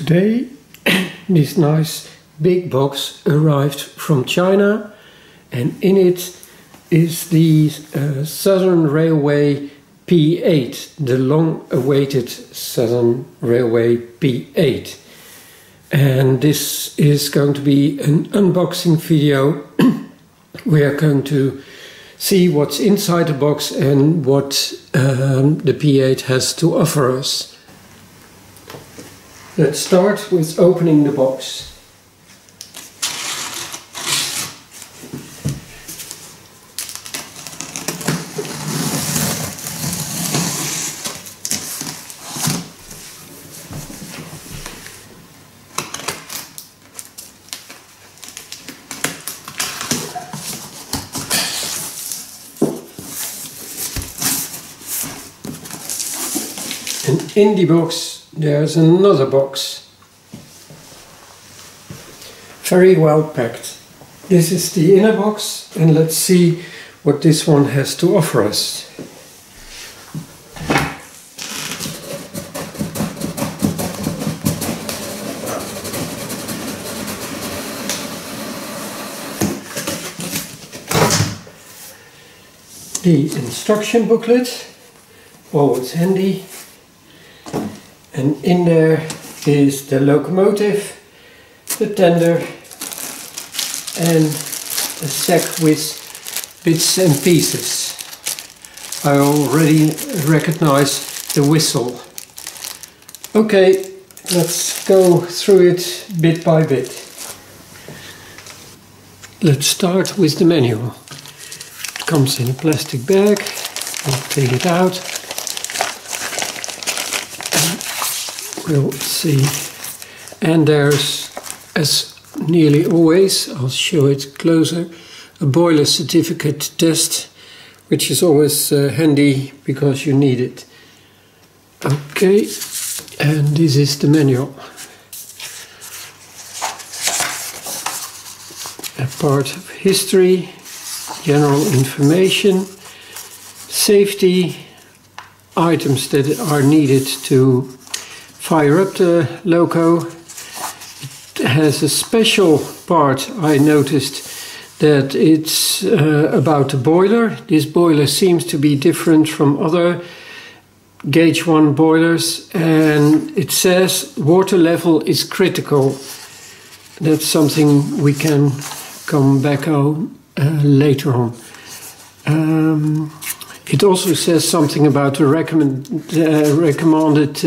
Today this nice big box arrived from China, and in it is the Southern Railway P8, the long-awaited Southern Railway P8. And this is going to be an unboxing video. We are going to see what's inside the box and what the P8 has to offer us. Let's start with opening the box. And in the box there's another box, very well packed. This is the inner box, and let's see what this one has to offer us. The instruction booklet, always handy. And in there is the locomotive, the tender, and a sack with bits and pieces. I already recognize the whistle. Okay, let's go through it bit by bit. Let's start with the manual. It comes in a plastic bag. I'll take it out. We'll see. And there's, as nearly always, I'll show it closer, a boiler certificate test, which is always handy because you need it. Okay, and this is the manual. A part of history, general information, safety, items that are needed to fire up the loco. It has a special part. I noticed that it's about the boiler. This boiler seems to be different from other gauge 1 boilers, and it says water level is critical. That's something we can come back on later on. It also says something about the recommended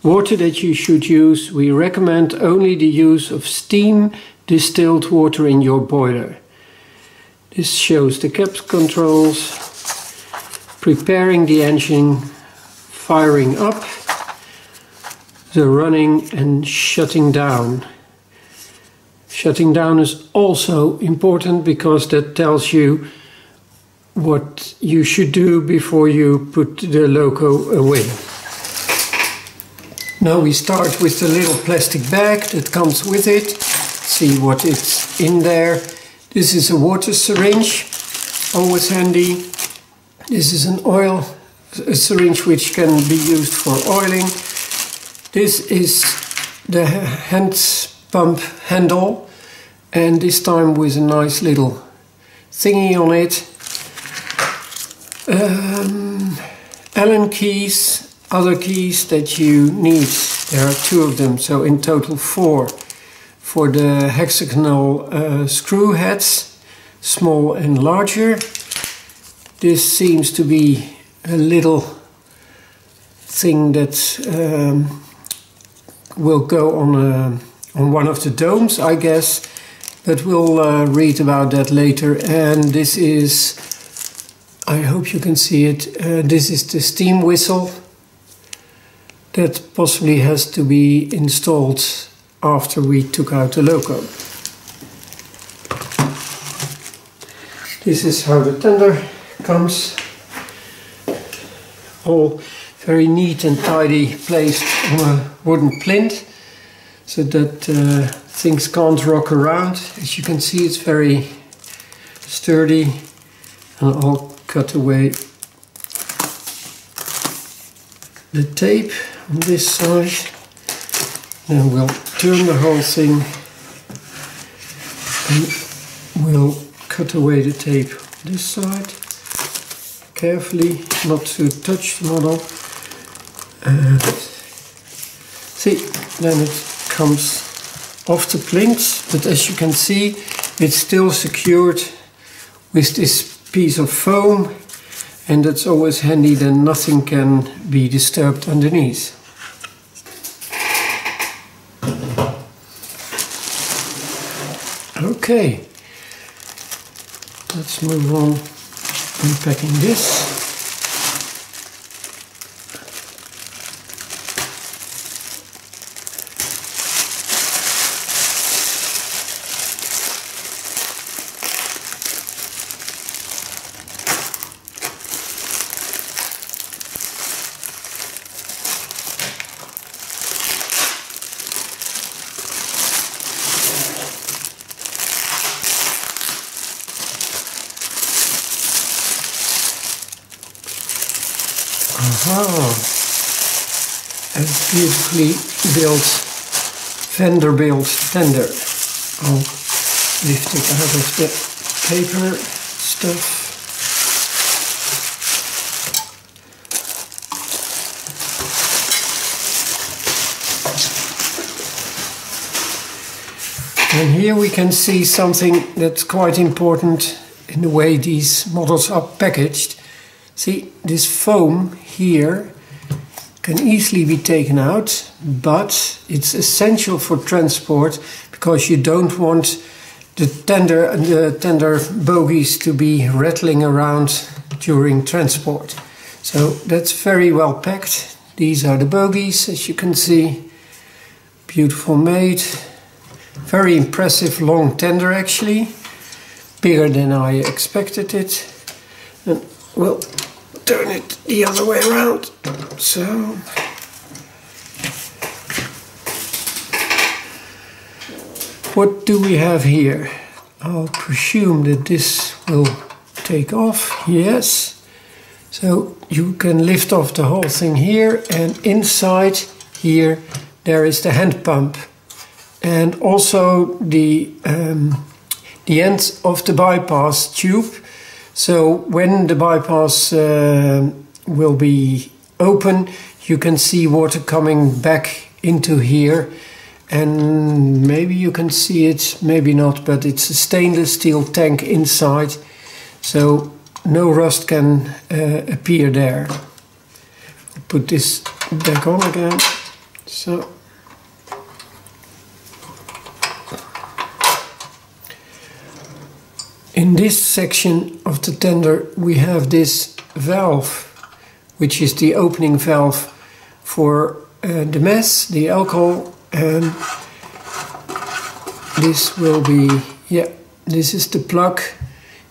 water that you should use. We recommend only the use of steam distilled water in your boiler. This shows the cap controls, preparing the engine, firing up, the running and shutting down. Shutting down is also important because that tells you what you should do before you put the loco away. Now we start with the little plastic bag that comes with it. See what is in there. This is a water syringe, always handy. This is a syringe which can be used for oiling. This is the hand pump handle, and this time with a nice little thingy on it. Allen keys, other keys that you need. There are 2 of them, so in total 4 for the hexagonal screw heads, small and larger. This seems to be a little thing that will go on one of the domes, I guess, but we'll read about that later. And this is, I hope you can see it, this is the steam whistle that possibly has to be installed after we took out the loco. This is how the tender comes, all very neat and tidy, placed on a wooden plinth so that things can't rock around. As you can see, it's very sturdy, and I'll cut away the tape on this side. Then we'll turn the whole thing and we'll cut away the tape on this side. Carefully, not to touch the model. And see, then it comes off the plinth, but as you can see, it's still secured with this piece of foam, and that's always handy, then nothing can be disturbed underneath. Okay, let's move on unpacking this. A beautifully built Vanderbilt tender. I'll lift it out of the paper stuff. And here we can see something that's quite important in the way these models are packaged. See, this foam here can easily be taken out, but it's essential for transport because you don't want the tender bogies to be rattling around during transport. So that's very well packed. These are the bogies, as you can see. Beautiful made. Very impressive long tender actually. Bigger than I expected it. And we'll turn it the other way around. So what do we have here? I'll presume that this will take off. Yes. So you can lift off the whole thing here, and inside here there is the hand pump and also the end of the bypass tube. So when the bypass will be open, you can see water coming back into here, and maybe you can see it, maybe not, but it's a stainless steel tank inside, so no rust can appear there. I'll put this back on again. So in this section of the tender we have this valve, which is the opening valve for the mess, the alcohol, and this will be, this is the plug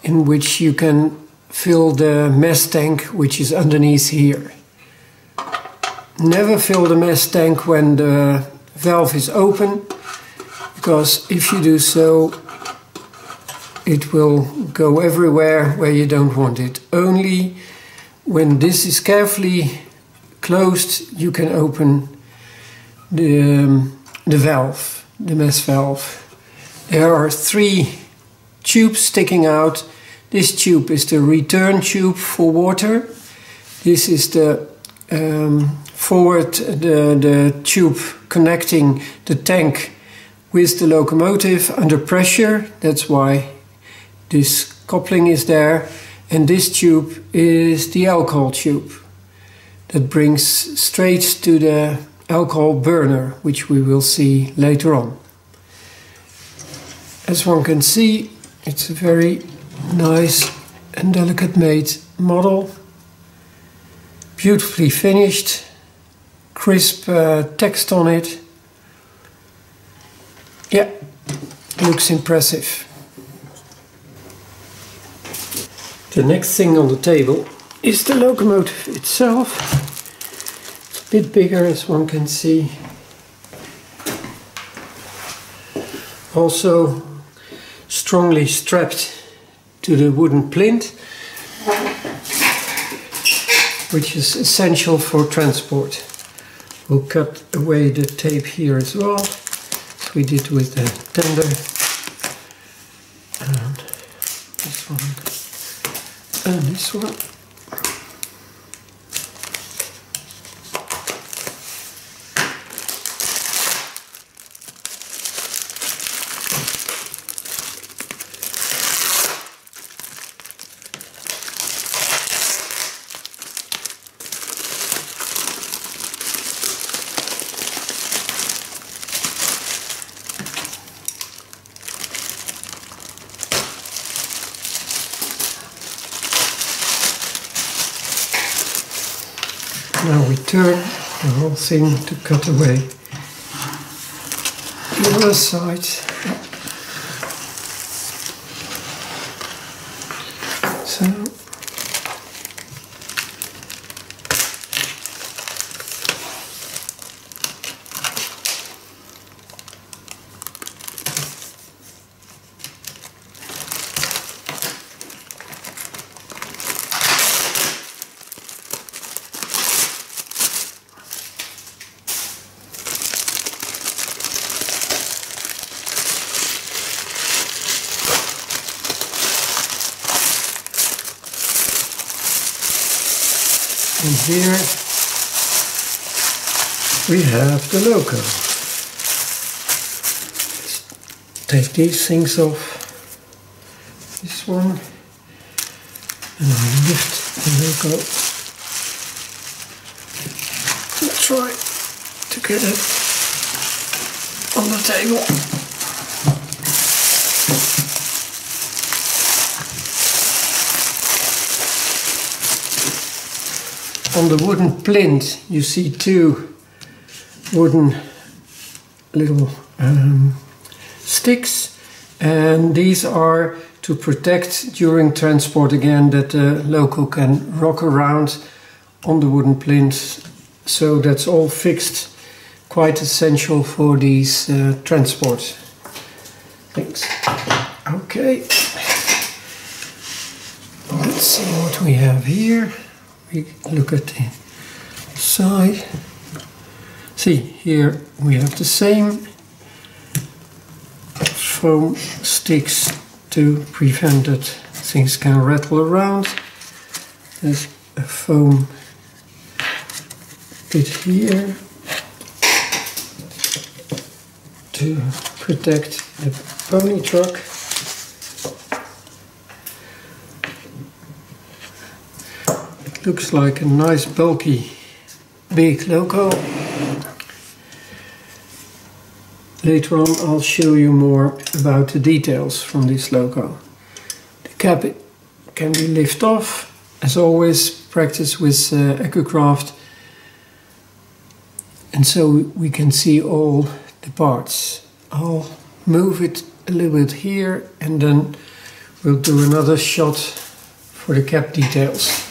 in which you can fill the mess tank, which is underneath here. Never fill the mess tank when the valve is open, because if you do so, it will go everywhere where you don't want it. Only when this is carefully closed, you can open the valve, the mess valve. There are 3 tubes sticking out. This tube is the return tube for water. This is the the tube connecting the tank with the locomotive under pressure. That's why this coupling is there. And this tube is the alcohol tube that brings straight to the alcohol burner, which we will see later on. As one can see, it's a very nice and delicate made model. Beautifully finished, crisp text on it. Yeah, looks impressive. The next thing on the table is the locomotive itself. It's a bit bigger, as one can see. Also strongly strapped to the wooden plinth, which is essential for transport. We'll cut away the tape here as well, as we did with the tender. And this one and this one. Now we turn the whole thing to cut away the other side. So and here we have the logo. Let's take these things off. This one, and I lift the logo. I'll try to get it on the table. On the wooden plinth you see two wooden little sticks, and these are to protect during transport again, that the logo can rock around on the wooden plinth. So that's all fixed, quite essential for these transport things. Okay, let's see what we have here. We look at the side. See, here we have the same foam sticks to prevent that things can rattle around. There's a foam bit here to protect the pony truck. Looks like a nice bulky big logo. Later on I'll show you more about the details from this logo. The cap can be lifted off. As always, practice with Accucraft, and so we can see all the parts. I'll move it a little bit here and then we'll do another shot for the cap details.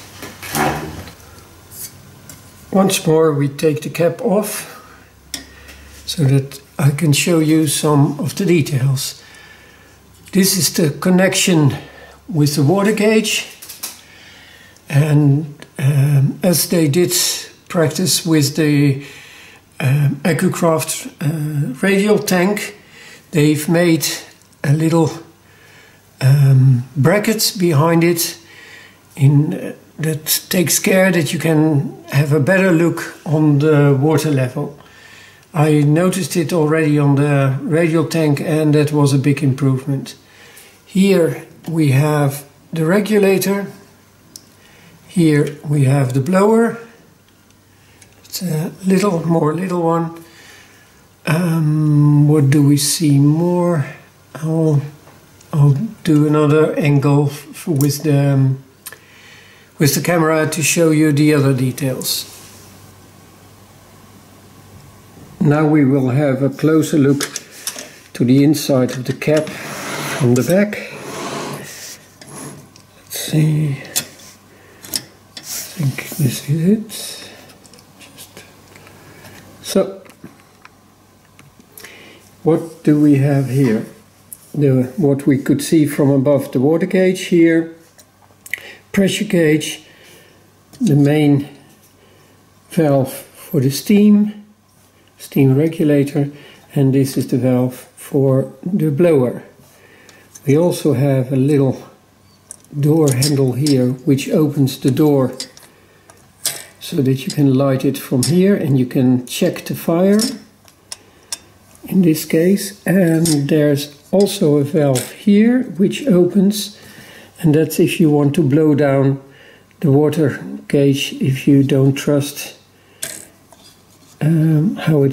Once more we take the cap off so that I can show you some of the details. This is the connection with the water gauge, and as they did practice with the Accucraft radial tank, they've made a little bracket behind it that takes care that you can have a better look on the water level. I noticed it already on the radial tank, and that was a big improvement. Here we have the regulator. Here we have the blower. It's a little one. What do we see more? I'll do another angle with the camera to show you the other details. Now we will have a closer look to the inside of the cap from the back. Let's see. I think this is it. So, what do we have here? What we could see from above: the water gauge here, pressure gauge, the main valve for the steam, steam regulator, and this is the valve for the blower. We also have a little door handle here which opens the door so that you can light it from here and you can check the fire in this case. And there's also a valve here which opens, and that's if you want to blow down the water gauge if you don't trust how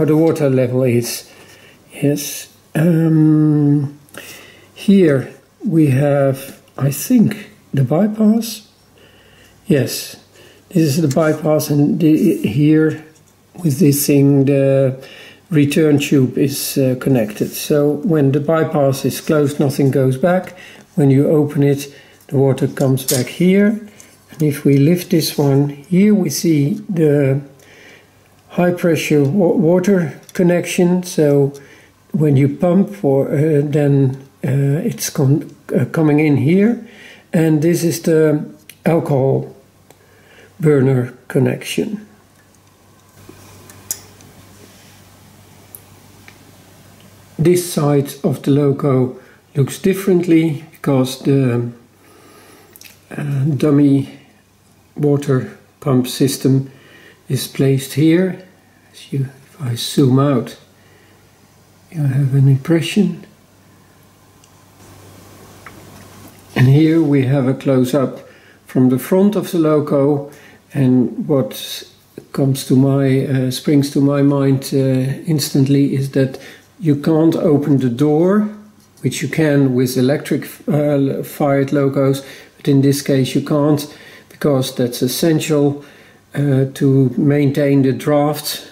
the water level is. Yes. Here we have, I think, the bypass. Yes, this is the bypass, and here with this thing the return tube is connected. So when the bypass is closed, nothing goes back. When you open it, the water comes back here. And if we lift this one, here we see the high pressure water connection. So when you pump, then it's coming in here. And this is the alcohol burner connection. This side of the loco looks differently because the dummy water pump system is placed here. If I zoom out, you have an impression. And here we have a close-up from the front of the loco, and what comes to springs to my mind instantly is that you can't open the door, which you can with electric fired locos, but in this case you can't, because that's essential to maintain the draft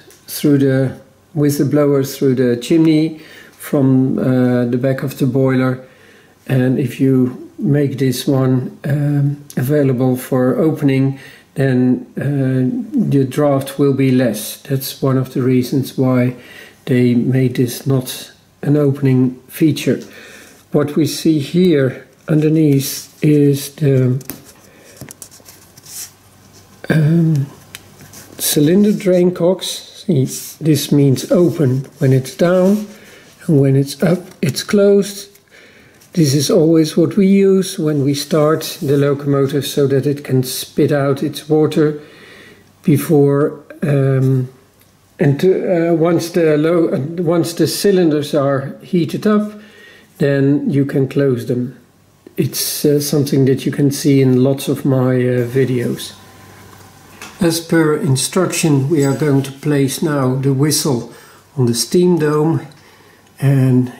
with the blower through the chimney from the back of the boiler. And if you make this one available for opening, then the draft will be less. That's one of the reasons why they made this not an opening feature. What we see here underneath is the cylinder drain cocks. See, this means open when it's down, and when it's up, it's closed. This is always what we use when we start the locomotive, so that it can spit out its water before once the cylinders are heated up, then you can close them. It's something that you can see in lots of my videos. As per instruction, we are going to place now the whistle on the steam dome, and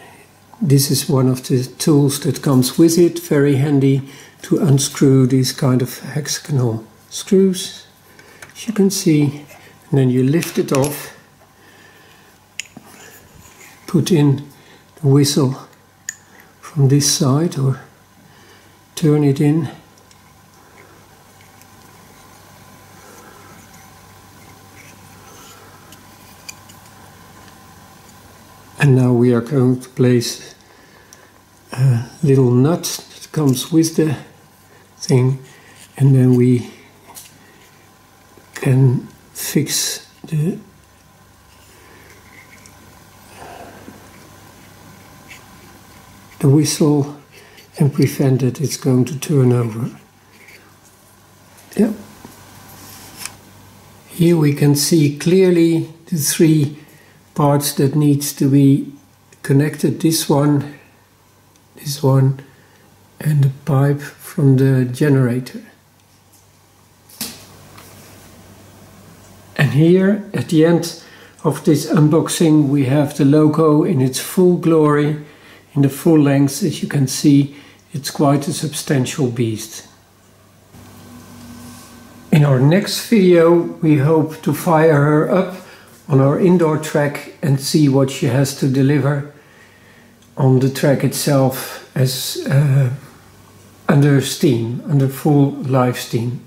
this is one of the tools that comes with it. Very handy to unscrew these kind of hexagonal screws, as you can see. And then you lift it off, put in the whistle from this side, or turn it in. And now we are going to place a little nut that comes with the thing, and then we can fix the whistle and prevent that it's going to turn over. Yeah. Here we can see clearly the three parts that needs to be connected. This one, and the pipe from the generator. And here at the end of this unboxing we have the loco in its full glory, in the full length. As you can see, it's quite a substantial beast. In our next video we hope to fire her up on our indoor track and see what she has to deliver on the track itself as under steam, under full live steam.